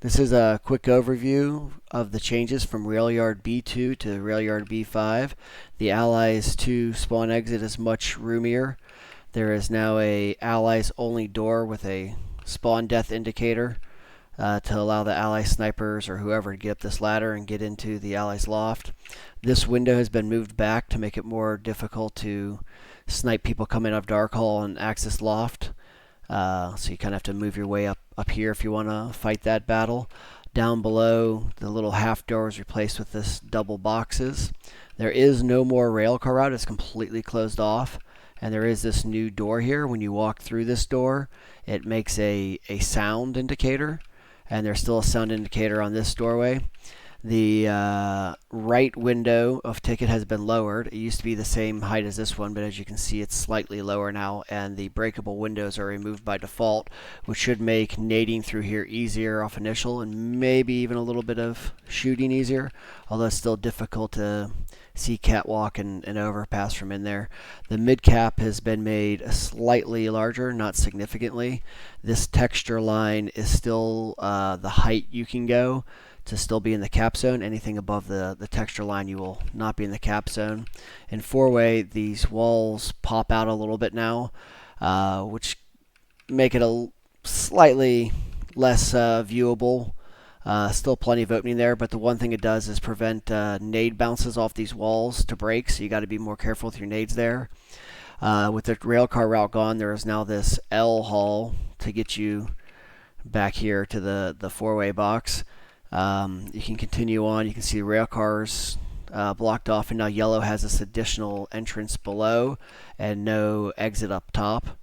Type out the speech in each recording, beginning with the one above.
This is a quick overview of the changes from rail yard B2 to rail yard B5. The Allies 2 spawn exit is much roomier. There is now a Allies only door with a spawn death indicator to allow the Ally snipers or whoever to get up this ladder and get into the Allies loft. This window has been moved back to make it more difficult to snipe people coming out of Dark Hall and access loft. So you kind of have to move your way up here if you want to fight that battle. Down below, the little half door is replaced with this double boxes. There is no more rail car route. It's completely closed off. And there is this new door here. When you walk through this door, it makes a sound indicator. And there's still a sound indicator on this doorway. The right window of ticket has been lowered. It used to be the same height as this one, but as you can see, it's slightly lower now, and the breakable windows are removed by default, which should make nading through here easier off initial, and maybe even a little bit of shooting easier, although it's still difficult to see catwalk and overpass from in there. The mid cap has been made slightly larger, not significantly. This texture line is still the height you can go to still be in the cap zone. Anything above the texture line, you will not be in the cap zone. In four-way, these walls pop out a little bit now, which make it a slightly less viewable. Still plenty of opening there, but the one thing it does is prevent nade bounces off these walls to break, so you got to be more careful with your nades there. With the railcar route gone, there is now this L hall to get you back here to the four-way box. You can continue on. You can see the rail cars blocked off, and now yellow has this additional entrance below and no exit up top.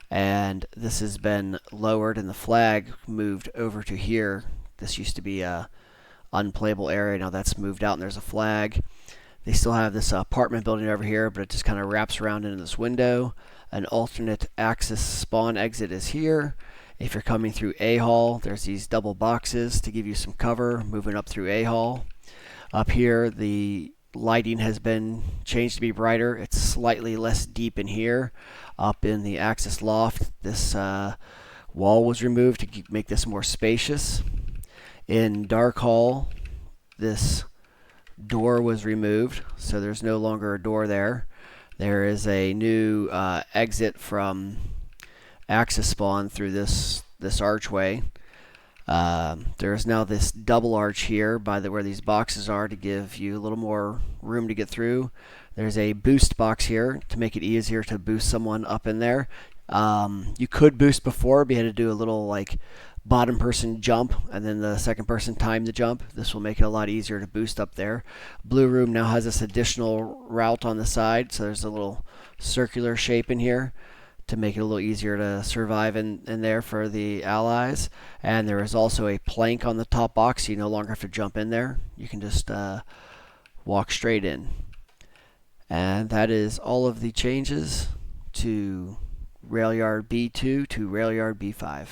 And this has been lowered, and the flag moved over to here. This used to be a unplayable area. Now that's moved out, and there's a flag. They still have this apartment building over here, but it just kind of wraps around into this window. An alternate access spawn exit is here. If you're coming through A hall, there's these double boxes to give you some cover moving up through A hall. Up here, the lighting has been changed to be brighter. It's slightly less deep in here. Up in the access loft, this wall was removed to make this more spacious. In Dark Hall, this door was removed, so there's no longer a door there. There is a new exit from access spawn through this archway. There is now this double arch here by where these boxes are to give you a little more room to get through. There's a boost box here to make it easier to boost someone up in there. You could boost before, but you had to do a little like bottom person jump and then the second person time the jump. This will make it a lot easier to boost up there. Blue room now has this additional route on the side, so there's a little circular shape in here to make it a little easier to survive in there for the Allies. And there is also a plank on the top box, so you no longer have to jump in there. You can just walk straight in. And that is all of the changes to rail yard B2 to rail yard B5.